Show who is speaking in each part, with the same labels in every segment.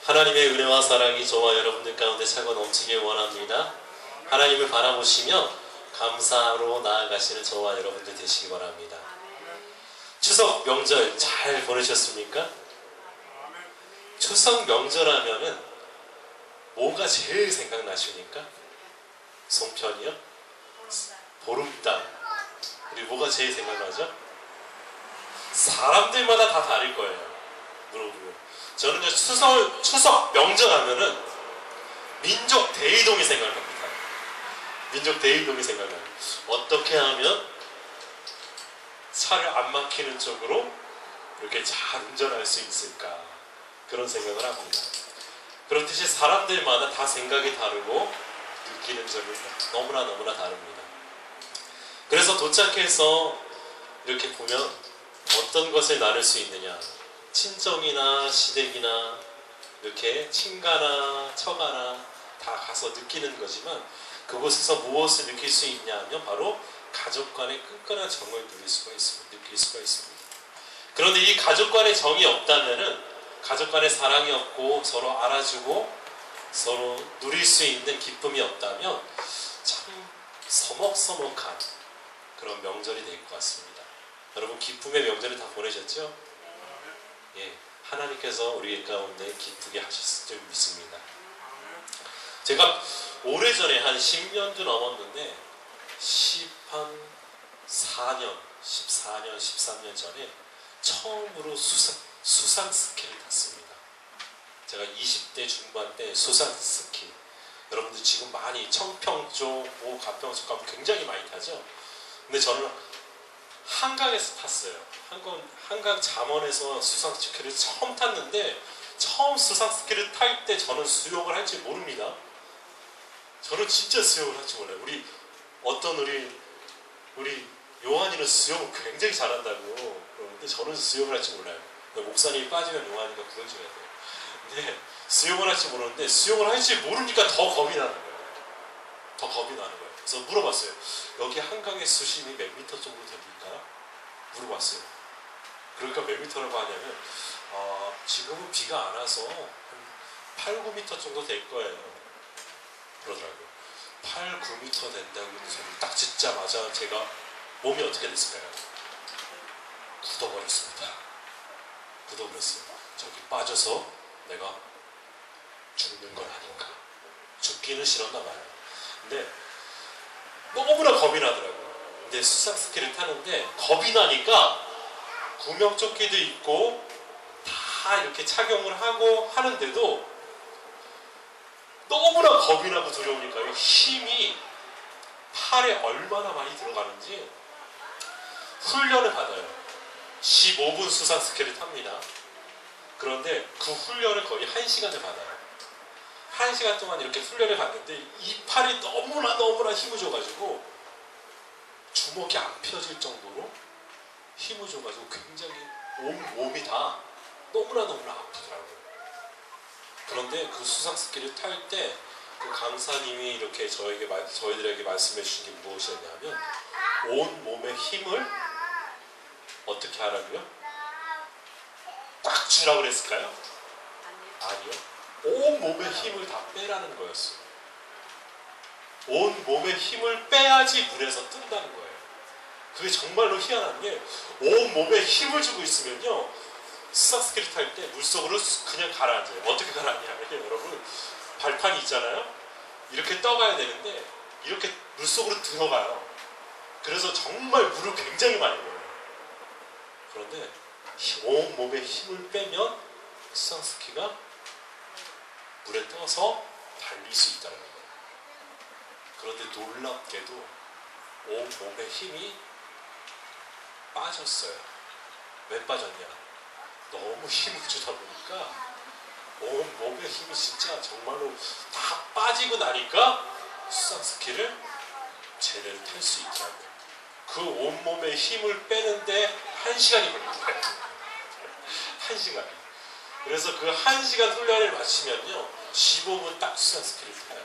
Speaker 1: 하나님의 은혜와 사랑이 저와 여러분들 가운데 차고 넘치길 원합니다. 하나님을 바라보시며 감사로 나아가시는 저와 여러분들 되시기 바랍니다. 추석 명절 잘 보내셨습니까? 추석 명절하면은 뭐가 제일 생각나십니까? 송편이요? 보름달. 그리고 뭐가 제일 생각나죠? 사람들마다 다 다를 거예요. 물어보면. 저는요, 추석 명절하면은 민족 대이동이 생각납니다. 민족 대이동이 생각나요. 어떻게 하면 차를 안 막히는 쪽으로 이렇게 잘 운전할 수 있을까? 그런 생각을 합니다. 그렇듯이 사람들마다 다 생각이 다르고 느끼는 점이 너무나 다릅니다. 그래서 도착해서 이렇게 보면 어떤 것을 나눌 수 있느냐, 친정이나 시댁이나 이렇게 친가나 처가나 다 가서 느끼는 거지만 그곳에서 무엇을 느낄 수 있냐 하면 바로 가족 간의 끈끈한 정을 느낄 수가 있습니다. 그런데 이 가족 간의 정이 없다면은, 가족 간의 사랑이 없고 서로 알아주고 서로 누릴 수 있는 기쁨이 없다면 참 서먹서먹한 그런 명절이 될 것 같습니다. 여러분, 기쁨의 명절을 다 보내셨죠? 예, 하나님께서 우리 가운데 기쁘게 하셨을 줄 믿습니다. 제가 오래전에 한 10년도 넘었는데 14년, 13년 전에 처음으로 수상 스키를 탔습니다. 제가 20대 중반 때 수상 스키, 여러분들 지금 많이 청평 쪽, 가평 쪽 가면 굉장히 많이 타죠. 근데 저는 한강에서 탔어요. 한강 잠원에서 수상 스키를 처음 탔는데, 처음 수상 스키를 탈 때 저는 수영을 할 줄 모릅니다. 저는 진짜 수영을 할 줄 몰라요. 우리 요한이는 수영을 굉장히 잘한다고 그러는데 저는 수영을 할 줄 몰라요. 목사님이 빠지면 요한이가 구해줘야 돼요. 근데 수영을 할 줄 모르는데, 수영을 할 줄 모르니까 더 겁이 나는 거예요. 그래서 물어봤어요. 여기 한강의 수심이 몇 미터 정도 됩니까? 물어봤어요. 그러니까 몇 미터라고 하냐면 지금은 비가 안 와서 한 8, 9미터 정도 될 거예요. 그러더라고요. 8, 9미터 된다고 소리 딱 듣자마자 제가 몸이 어떻게 됐을까요? 굳어버렸습니다. 저기 빠져서 내가 죽는 건 아닌가. 죽기는 싫었나 봐요. 근데 너무나 겁이 나더라고요. 근데 수상 스키를 타는데 겁이 나니까 구명조끼도 입고 다 이렇게 착용을 하고 하는데도 너무나 겁이 나고 두려우니까요, 힘이 팔에 얼마나 많이 들어가는지 훈련을 받아요. 15분 수상 스키를 탑니다. 그런데 그 훈련을 거의 1시간을 받아요. 1시간 동안 이렇게 훈련을 받는데 이 팔이 너무나 힘을 줘가지고 주먹이 안 펴질 정도로 힘을 줘가지고 굉장히 온 몸이 다 너무나 아프더라고요. 그런데 그 수상 스키를 탈 때 그 강사님이 이렇게 저희들에게 말씀해 주신 게 무엇이었냐면, 온 몸의 힘을 어떻게 하라고요? 딱 주라고 그랬을까요? 아니요. 온 몸의 힘을 다 빼라는 거였어요. 온 몸의 힘을 빼야지 물에서 뜬다는 거예요. 그게 정말로 희한한 게, 온 몸에 힘을 주고 있으면요, 수상 스키를 탈 때 물속으로 그냥 가라앉아요. 어떻게 가라앉냐면, 여러분, 발판이 있잖아요. 이렇게 떠가야 되는데 이렇게 물속으로 들어가요. 그래서 정말 물을 굉장히 많이 먹어요. 그런데 온 몸에 힘을 빼면 수상 스키가 물에 떠서 달릴 수 있다는 거예요. 그런데 놀랍게도 온 몸에 힘이 빠졌어요. 왜 빠졌냐? 너무 힘을 주다 보니까 온 몸의 힘이 진짜 정말로 다 빠지고 나니까 수상 스키를 제대로 탈 수 있더라고요. 그 온몸의 힘을 빼는데 1시간이 걸린 거예요. 1시간이. 그래서 그 1시간 훈련을 마치면요, 15분 딱 수상 스키를 타요.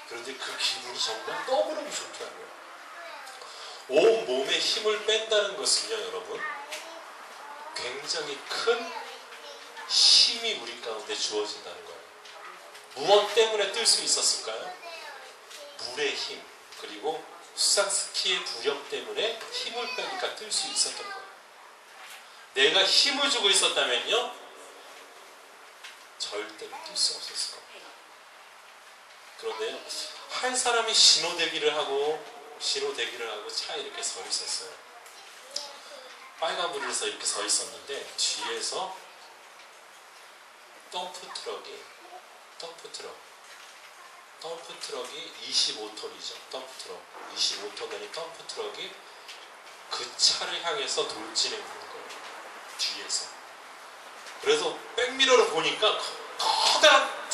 Speaker 1: 그런데 그 기분이 정말 너무너무 좋더라고요. 온 몸에 힘을 뺀다는 것은요, 여러분, 굉장히 큰 힘이 우리 가운데 사람한테 주어진다는 거예요. 무엇 때문에 뜰 수 있었을까요? 물의 힘, 그리고 수상스키의 부력 때문에 힘을 빼니까 뜰 수 있었던 거예요. 내가 힘을 주고 있었다면요, 절대로 뜰 수 없었을 겁니다. 그런데요, 한 사람이 신호대기를 하고 차에 이렇게 서 있었어요. 빨간불에서 이렇게 서 있었는데 뒤에서 덤프트럭이 25톤이죠. 덤프트럭 25톤 되는 덤프트럭이 그 차를 향해서 돌진해 오는 거예요. 뒤에서. 그래서 백미러를 보니까 커다란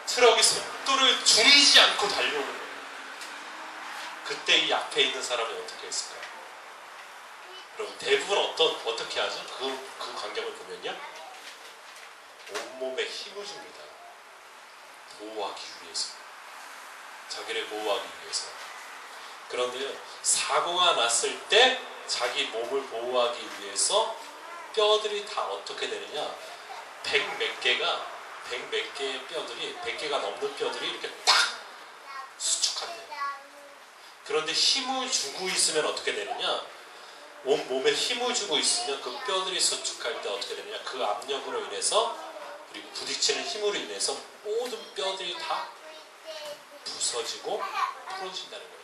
Speaker 1: 트럭이 속도를 줄이지 않고 달려오는 거예요. 그때 이 앞에 있는 사람이 어떻게 했을까요? 여러분, 대부분 어떻게 하죠? 그 광경을 보면요, 온몸에 힘을 줍니다. 보호하기 위해서, 자기를 보호하기 위해서. 그런데요, 사고가 났을 때 자기 몸을 보호하기 위해서 뼈들이 다 어떻게 되느냐, 100몇 개의 뼈들이, 100개가 넘는 뼈들이 이렇게 딱 수축한대요. 그런데 힘을 주고 있으면 어떻게 되느냐, 온몸에 힘을 주고 있으면 그 뼈들이 수축할 때 어떻게 되느냐, 그 압력으로 인해서, 그리고 부딪히는 힘으로 인해서 모든 뼈들이 다 부서지고 풀어진다는 거예요.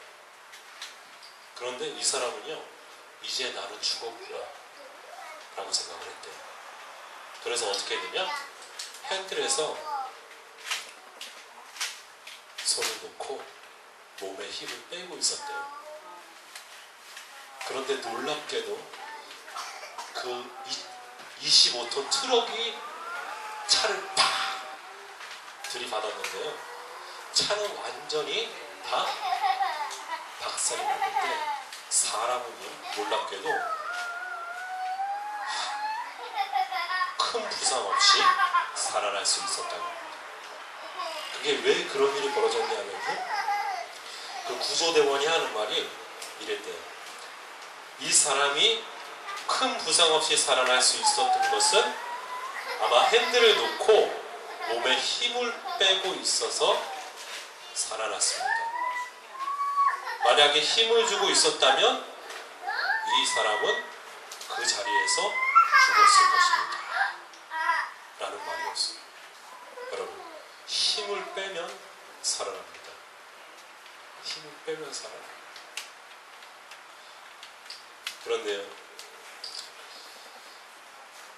Speaker 1: 그런데 이 사람은요, 이제 나는 죽었구나 라고 생각을 했대요. 그래서 어떻게 했느냐, 핸들에서 손을 놓고 몸에 힘을 빼고 있었대요. 그런데 놀랍게도 그 25톤 트럭이 차를 팍 들이받았는데요, 차는 완전히 다 박살이 났는데 사람은요, 놀랍게도 큰 부상 없이 살아날 수 있었다고 합니다. 그게 왜 그런 일이 벌어졌냐면요, 그 구조대원이 하는 말이 이랬대요. 이 사람이 큰 부상 없이 살아날 수 있었던 것은 아마 핸들을 놓고 몸에 힘을 빼고 있어서 살아났습니다. 만약에 힘을 주고 있었다면 이 사람은 그 자리에서 죽었을 것입니다 라는 말이었어요. 여러분, 힘을 빼면 살아납니다. 힘을 빼면 살아납니다. 그런데요,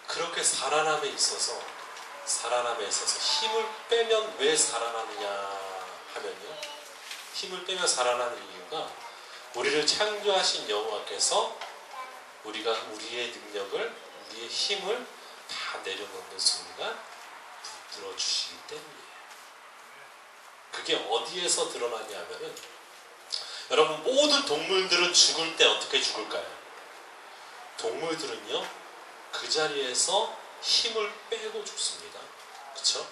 Speaker 1: 그렇게 살아남에 있어서 힘을 빼면 왜 살아나느냐 하면요, 힘을 빼면 살아나는 이유가, 우리를 창조하신 여호와께서 우리가 우리의 능력을, 우리의 힘을 다 내려놓는 순간 붙들어 주시기 때문이에요. 그게 어디에서 드러나냐 하면은, 여러분, 모든 동물들은 죽을 때 어떻게 죽을까요? 동물들은요, 그 자리에서 힘을 빼고 죽습니다. 그쵸?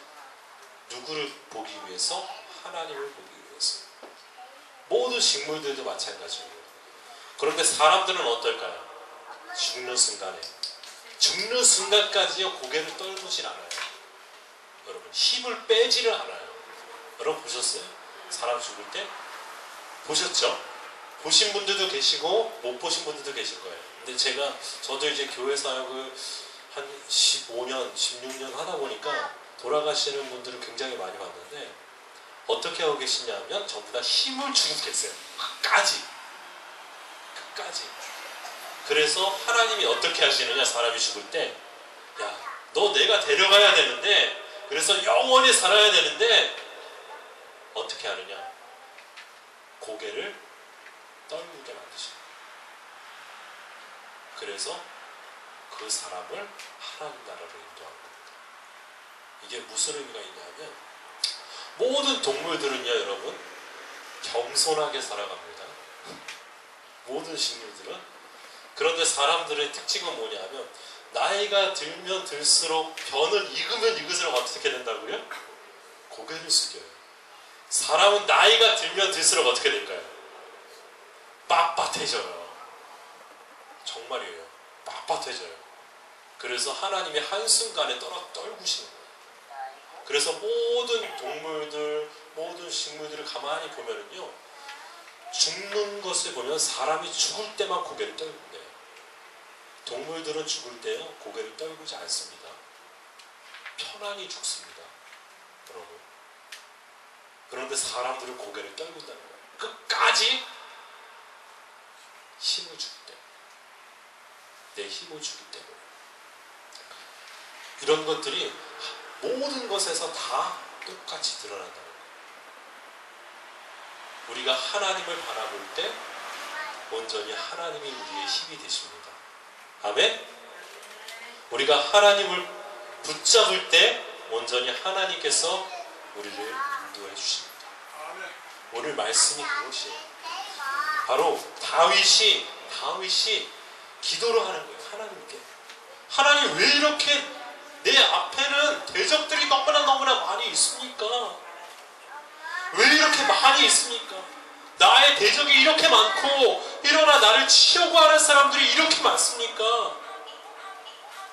Speaker 1: 누구를 보기 위해서? 하나님을 보기 위해서. 모든 식물들도 마찬가지예요. 그런데 사람들은 어떨까요? 죽는 순간까지요, 고개를 떨구질 않아요. 여러분, 힘을 빼지를 않아요. 여러분 보셨어요? 사람 죽을 때? 보셨죠? 보신 분들도 계시고 못 보신 분들도 계실 거예요. 근데 저도 이제 교회 사역을 한 15년, 16년 하다 보니까 돌아가시는 분들을 굉장히 많이 봤는데, 어떻게 하고 계시냐면 전부 다 힘을 주고 계세요. 끝까지. 그래서 하나님이 어떻게 하시느냐, 사람이 죽을 때, 야, 너 내가 데려가야 되는데, 그래서 영원히 살아야 되는데, 어떻게 하느냐, 고개를 떨구게 만드십니다. 그래서 그 사람을 하나님 나라로 인도하는 겁니다. 이게 무슨 의미가 있냐면, 모든 동물들은요, 여러분, 겸손하게 살아갑니다. 모든 식물들은. 그런데 사람들의 특징은 뭐냐면, 나이가 들면 들수록 벼는 익으면 익을수록 어떻게 된다고요? 고개를 숙여요. 사람은 나이가 들면 들수록 어떻게 될까요? 빳빳해져요. 정말이에요. 빳빳해져요. 그래서 하나님이 한순간에 떨구시는 거예요. 그래서 모든 동물들, 모든 식물들을 가만히 보면은요, 죽는 것을 보면 사람이 죽을 때만 고개를 떨군대요. 동물들은 죽을 때요 고개를 떨구지 않습니다. 편안히 죽습니다, 여러분. 그런데 사람들은 고개를 떨군다는 거예요. 끝까지 힘을 주기 때문에, 내 힘을 주기 때문에. 이런 것들이 모든 것에서 다 똑같이 드러난다는 거예요. 우리가 하나님을 바라볼 때 온전히 하나님이 우리의 힘이 되십니다. 아멘? 우리가 하나님을 붙잡을 때 온전히 하나님께서 우리를 인도해 주십니다. 오늘 말씀이 그것이에요. 바로 다윗이 기도를 하는 거예요. 하나님께. 하나님, 왜 이렇게 내 앞에는 대적들이 너무나 많이 있습니까? 왜 이렇게 많이 있습니까? 나의 대적이 이렇게 많고, 일어나 나를 치려고 하는 사람들이 이렇게 많습니까?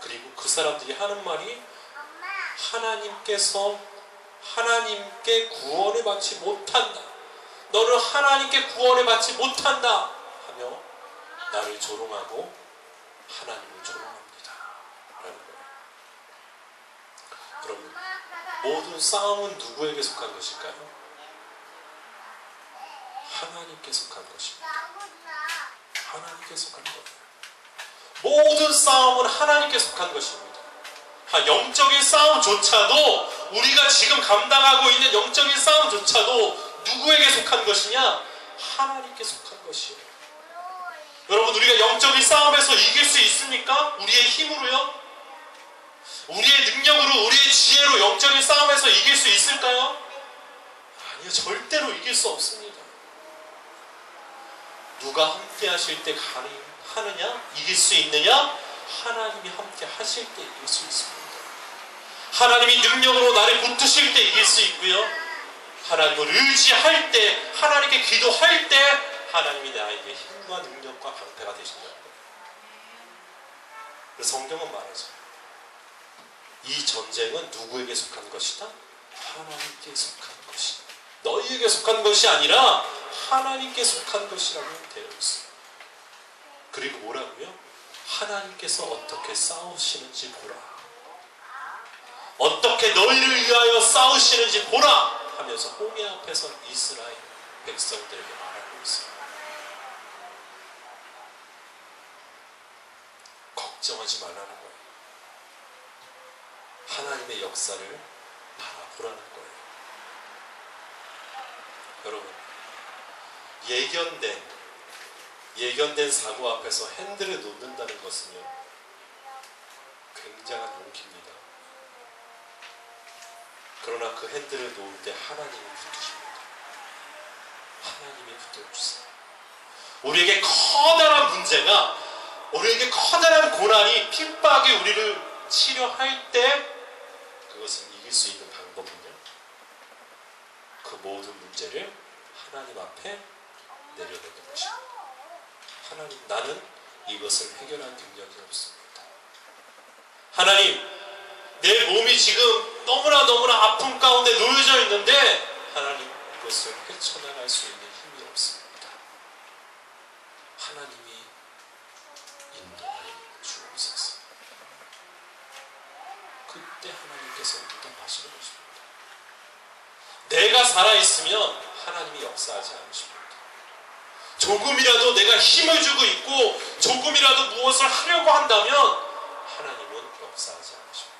Speaker 1: 그리고 그 사람들이 하는 말이, 하나님께 구원을 받지 못한다, 너는 하나님께 구원을 받지 못한다 하며 나를 조롱하고 하나님을 조롱합니다 라는 거예요. 여러분, 모든 싸움은 누구에게 속한 것일까요? 하나님께 속한 것입니다. 하나님께 속한 거예요. 모든 싸움은 하나님께 속한 것입니다. 영적인 싸움조차도, 우리가 지금 감당하고 있는 영적인 싸움조차도 누구에게 속한 것이냐? 하나님께 속한 것이에요. 여러분, 우리가 영적인 싸움에서 이길 수 있습니까? 우리의 힘으로요? 우리의 능력으로, 우리의 지혜로 영적인 싸움에서 이길 수 있을까요? 아니요, 절대로 이길 수 없습니다. 누가 함께 하실 때 가능하느냐? 이길 수 있느냐? 하나님이 함께 하실 때 이길 수 있습니다. 하나님이 능력으로 나를 붙드실 때 이길 수 있고요, 하나님을 의지할 때, 하나님께 기도할 때 하나님이 나에게 힘과 능력과 방패가 되신다는 거예요. 그래서 성경은 말하죠. 이 전쟁은 누구에게 속한 것이다? 하나님께 속한 것이다. 너희에게 속한 것이 아니라 하나님께 속한 것이라고 되어 있어요. 그리고 뭐라고요? 하나님께서 어떻게 싸우시는지 보라. 어떻게 너희를 위하여 싸우시는지 보라 하면서 홍해 앞에서 이스라엘 백성들에게 말하고 있어요. 걱정하지 말라는 거예요. 하나님의 역사를 바라보라는 거예요. 여러분, 예견된 사고 앞에서 핸들을 놓는다는 것은요, 굉장한 용기입니다. 그러나 그 핸들을 놓을 때 하나님이 붙으십니다. 하나님이 붙어주세요. 우리에게 커다란 문제가, 우리에게 커다란 고난이, 핍박이 우리를 치료할 때 그것을 이길 수 있는 방법은요, 그 모든 문제를 하나님 앞에 내려놓는 것입니다. 하나님, 나는 이것을 해결할 능력이 없습니다. 하나님, 내 몸이 지금 너무나 아픔 가운데 놓여져 있는데 하나님, 이것을 헤쳐나갈 수 있는 힘이 없습니다. 하나님이 인도하여 주옵소서. 그때 하나님께서 인도하시는 것입니다. 내가 살아있으면 하나님이 역사하지 않으십니다. 조금이라도 내가 힘을 주고 있고 조금이라도 무엇을 하려고 한다면 하나님은 역사하지 않으십니다.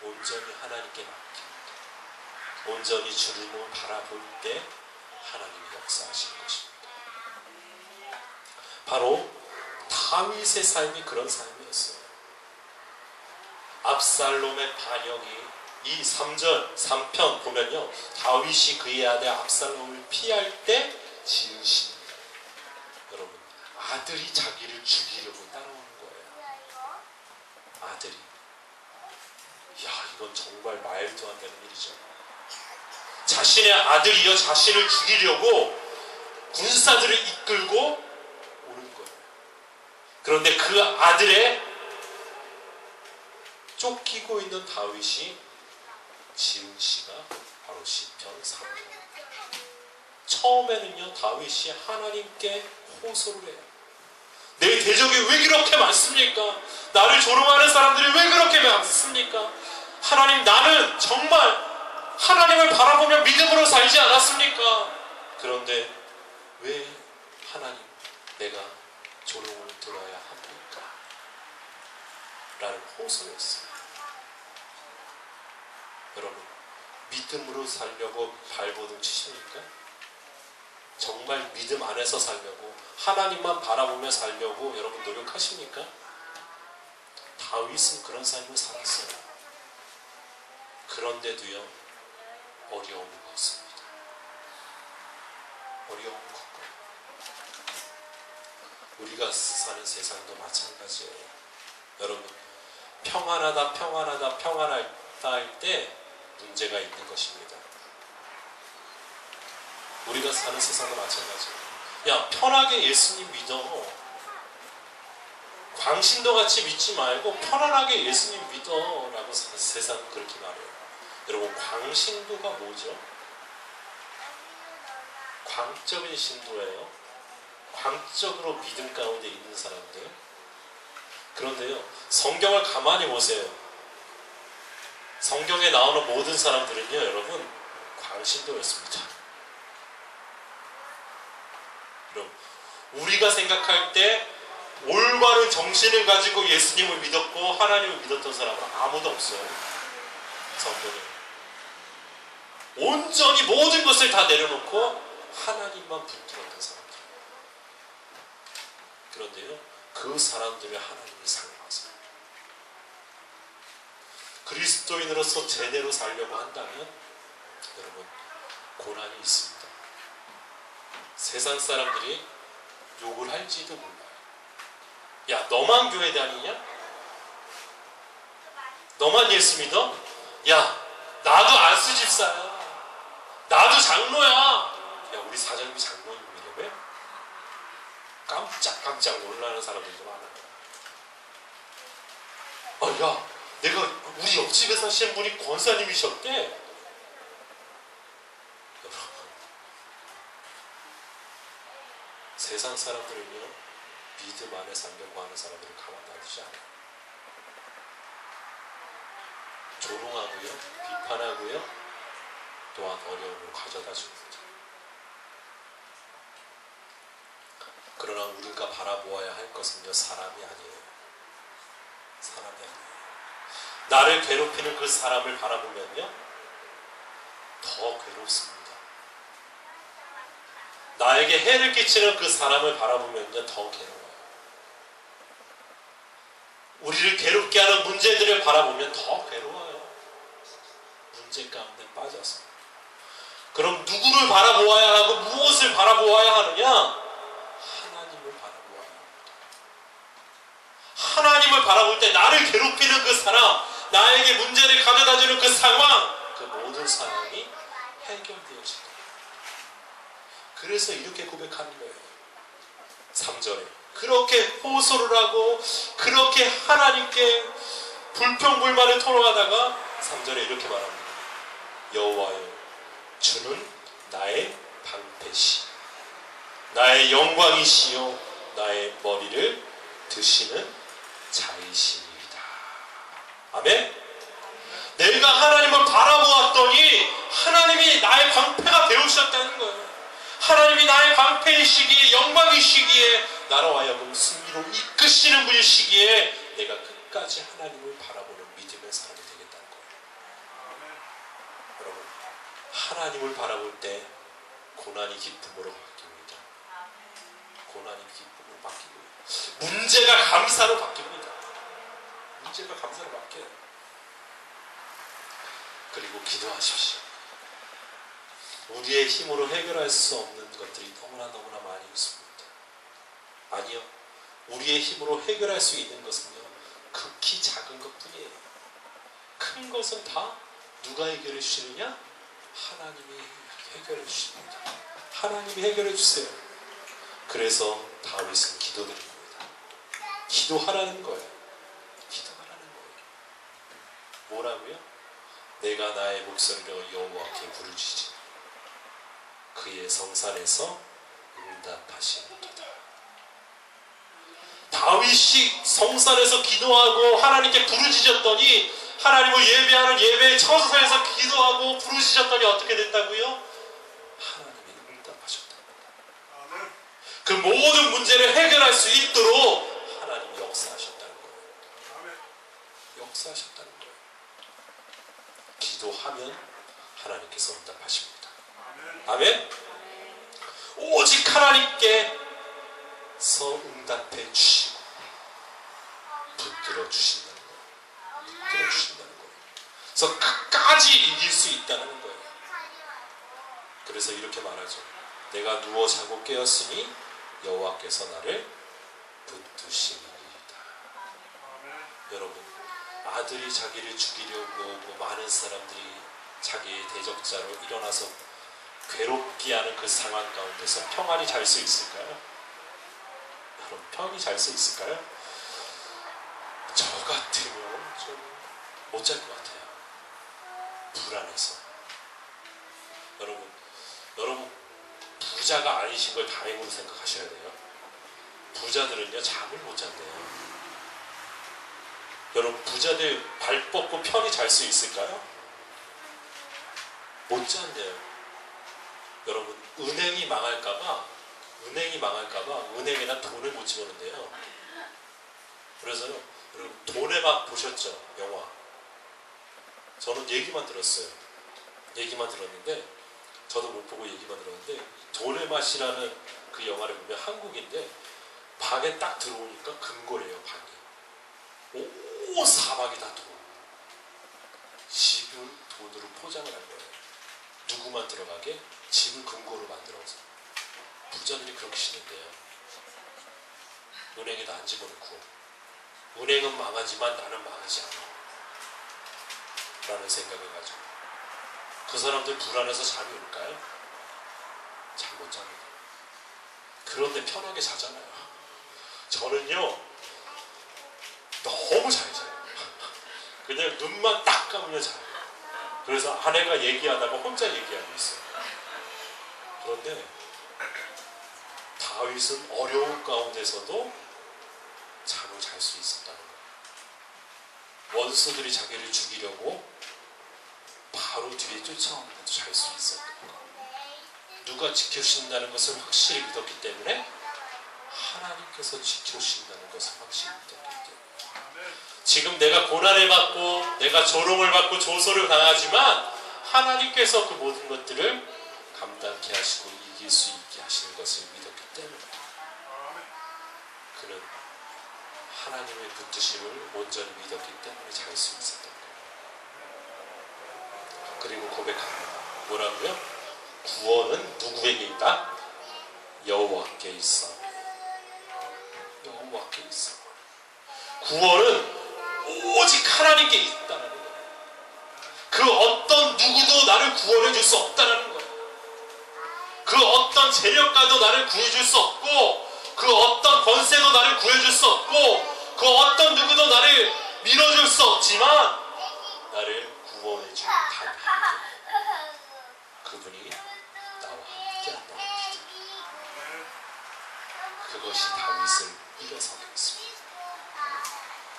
Speaker 1: 온전히 하나님께 맡깁니다. 온전히 주님을 바라볼 때 하나님이 역사하시는 것입니다. 바로 다윗의 삶이 그런 삶이었어요. 압살롬의 반역이, 이 3절 3편 보면요, 다윗이 그의 아들 압살롬을 피할 때 지은 시입니다. 여러분, 아들이 자기를 죽이려고 따라오는 거예요. 아들이. 이건 정말 말도 안 되는 일이죠. 자신의 아들이여 자신을 죽이려고 군사들을 이끌고 오는 거예요. 그런데 그 아들의 쫓기고 있는 다윗이 지은 시가 바로 시편 3편. 처음에는요, 다윗이 하나님께 호소를 해요. 내 대적이 왜 그렇게 많습니까? 나를 조롱하는 사람들이 왜 그렇게 많습니까? 하나님, 나는 정말 하나님을 바라보며 믿음으로 살지 않았습니까? 그런데 왜 하나님, 내가 조롱을 들어야 합니까? 라는 호소였습니다. 여러분, 믿음으로 살려고 발버둥 치십니까? 정말 믿음 안에서 살려고, 하나님만 바라보며 살려고 여러분 노력하십니까? 다윗은 그런 삶을 살았어요. 그런데도요, 어려움이 없습니다. 어려움이 없고, 우리가 사는 세상도 마찬가지예요. 여러분, 평안하다 평안하다 평안하다 할 때 문제가 있는 것입니다. 우리가 사는 세상도 마찬가지예요. 야, 편하게 예수님 믿어. 광신도 같이 믿지 말고 편안하게 예수님 믿어 라고 세상은 그렇게 말해요. 여러분, 광신도가 뭐죠? 광적인 신도예요. 광적으로 믿음 가운데 있는 사람들. 그런데요, 성경을 가만히 보세요. 성경에 나오는 모든 사람들은요, 여러분, 광신도였습니다. 여러분, 우리가 생각할 때 올바른 정신을 가지고 예수님을 믿었고 하나님을 믿었던 사람은 아무도 없어요. 성경에 온전히 모든 것을 다 내려놓고 하나님만 붙들었던 사람들. 그런데요, 그 사람들을 하나님이 사랑하세요. 그리스도인으로서 제대로 살려고 한다면 여러분, 고난이 있습니다. 세상 사람들이 욕을 할지도 몰라요. 야, 너만 교회 다니냐? 너만 예수 믿어? 야, 나도 안수 집사야. 나도 장로야. 야, 우리 사장님이 장로님이래. 깜짝깜짝 놀라는 사람들도 많아요. 야, 내가 우리 옆집에 사시는 분이 권사님이셨대. 여러분, 세상 사람들은요, 믿음 안에 살려고 하는 사람들을 가만 놔두지 않아요. 조롱하고요, 비판하고요, 또한 어려움을 가져다 줍니다. 그러나 우리가 바라보아야 할 것은요, 사람이 아니에요. 사람이 아니에요. 나를 괴롭히는 그 사람을 바라보면요, 더 괴롭습니다. 나에게 해를 끼치는 그 사람을 바라보면요, 더 괴로워요. 우리를 괴롭게 하는 문제들을 바라보면 더 괴로워요. 문제 가운데 빠져서. 그럼 누구를 바라보아야 하고 무엇을 바라보아야 하느냐? 하나님을 바라보아야 합니다. 하나님을 바라볼 때 나를 괴롭히는 그 사람, 나에게 문제를 가져다주는 그 상황, 그 모든 상황이 해결되어진다. 그래서 이렇게 고백하는 거예요. 3절에 그렇게 호소를 하고 그렇게 하나님께 불평불만을 토로하다가 3절에 이렇게 말합니다. 여호와여, 주는 나의 방패시, 나의 영광이시요 나의 머리를 드시는 자이시니이다. 아멘. 내가 하나님을 바라보았더니 하나님이 나의 방패가 되어주셨다는 거예요. 하나님이 나의 방패이시기에, 영광이시기에, 나로 하여금 승리로 이끄시는 분이시기에 내가 끝까지 하나님을 바라보는 믿음의 사람이 되겠다는 거예요. 여러분, 하나님을 바라볼 때 고난이 기쁨으로 바뀝니다. 고난이 기쁨으로 바뀌고 문제가 감사로 바뀝니다. 문제가 감사로 바뀌어요. 그리고 기도하십시오. 우리의 힘으로 해결할 수 없는 것들이 너무나 많이 있습니다. 아니요, 우리의 힘으로 해결할 수 있는 것은요, 극히 작은 것뿐이에요. 큰 것은 다 누가 해결해 주시느냐? 하나님이 해결해 주십니다. 하나님이 해결해 주세요. 그래서 다윗은 기도드립니다. 기도하라는 거예요. 기도하라는 거예요. 뭐라고요? 내가 나의 목소리로 여호와께 부르짖으니 그의 성산에서 응답하시는도다. 다윗이 성산에서 기도하고 하나님께 부르짖었더니, 하나님을 예배하는 예배의 처소에서 기도하고 부르짖었더니 어떻게 됐다고요? 하나님이 응답하셨답니다. 그 모든 문제를 해결할 수 있도록 하나님이 역사하셨다는 거예요. 역사하셨다는 거예요. 기도하면 하나님께서 응답하십니다. 아멘. 오직 하나님께서 응답해 주시고 붙들어 주신다는 거예요. 붙들어 주신다는 거예요. 그래서 끝까지 이길 수 있다는 거예요. 그래서 이렇게 말하죠. 내가 누워 자고 깨었으니 여호와께서 나를 붙드시니이다. 여러분, 아들이 자기를 죽이려고 많은 사람들이 자기의 대적자로 일어나서 괴롭게 하는 그 상황 가운데서 평안히 잘 수 있을까요? 여러분, 평안히 잘 수 있을까요? 저 같으면 좀 못 잘 것 같아요. 불안해서. 여러분 부자가 아니신 걸 다행으로 생각하셔야 돼요. 부자들은요, 잠을 못 잔대요. 여러분, 부자들 발 뻗고 편히 잘 수 있을까요? 못 잔대요. 여러분, 은행이 망할까봐 은행에다 돈을 못 집어넣는데요. 그래서요, 여러분, 돈의 맛 보셨죠? 영화. 저는 얘기만 들었어요. 얘기만 들었는데, 저도 못 보고 얘기만 들었는데, 돈의 맛이라는 그 영화를 보면 한국인데, 방에 딱 들어오니까 금고래요, 방이. 오, 사방이 다 돈. 집을 돈으로 포장을 한 거예요. 누구만 들어가게 집을 금고로 만들어서. 부자들이 그렇게 지낸대요. 은행에다 안 집어넣고, 은행은 망하지만 나는 망하지 않아 라는 생각을 가지고. 그 사람들 불안해서 잠이 올까요? 잠 못 잡니다. 그런데 편하게 자잖아요. 저는요, 너무 잘 자요. 그냥 눈만 딱 감으면 자요. 그래서 아내가 얘기하다가 혼자 얘기하고 있어요. 그런데 다윗은 어려운 가운데서도 잠을 잘 수 있었다는 거예요. 원수들이 자기를 죽이려고 바로 뒤에 쫓아오는데도 잘 수 있었던 거예요. 누가 지켜주신다는 것을 확실히 믿었기 때문에, 하나님께서 지켜주신다는 것을 확실히 믿었기 때문에, 지금 내가 고난을 받고 내가 조롱을 받고 조소를 당하지만 하나님께서 그 모든 것들을 감당케 하시고 이길 수 있게 하시는 것을 믿었기 때문에, 그는 하나님의 붙드심을 온전히 믿었기 때문에 잘 수 있었던 거예요. 그리고 고백합니다. 뭐라고요? 구원은 누구에게 있다? 여호와께 있어. 여호와께 있어. 구원은 오직 하나님께 있다는 거예요. 그 어떤 누구도 나를 구원해 줄 수 없다는 거예요. 그 어떤 재력가도 나를 구해줄 수 없고, 그 어떤 권세도 나를 구해줄 수 없고, 그 어떤 누구도 나를 밀어줄 수 없지만 나를 구원해 주는 단 한 분, 그분이 나와 함께 한다는 믿음. 그것이 다윗을 일어서게 했습니다.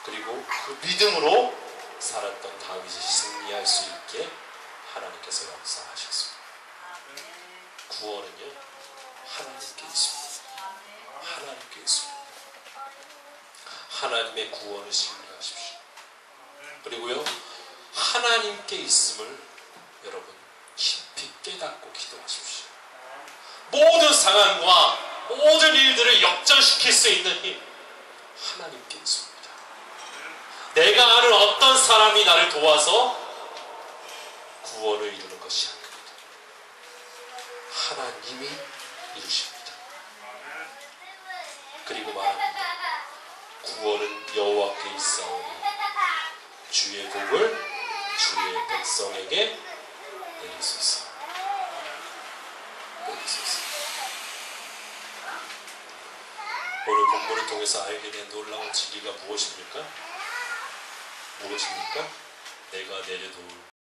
Speaker 1: 그리고 그 믿음으로 살았던 다윗이 승리할 수 있게 하나님께서 역사하셨습니다. 구원은요, 하나님께 있습니다. 하나님께 있습니다. 하나님의 구원을 신뢰하십시오. 그리고요, 하나님께 있음을 여러분 깊이 깨닫고 기도하십시오. 모든 상황과 모든 일들을 역전시킬 수 있는 힘, 하나님께 있습니다. 내가 아는 어떤 사람이 나를 도와서 구원을 이루는 것이 아닙니다. 하나님이 이루십니다. 그리고 말합니다. 구원은 여호와께 있사오니 주의 복을 주의 백성에게 내리소서. 오늘 본문을 통해서 알게 된 놀라운 진리가 무엇입니까? 무엇입니까? 내가 내려놓을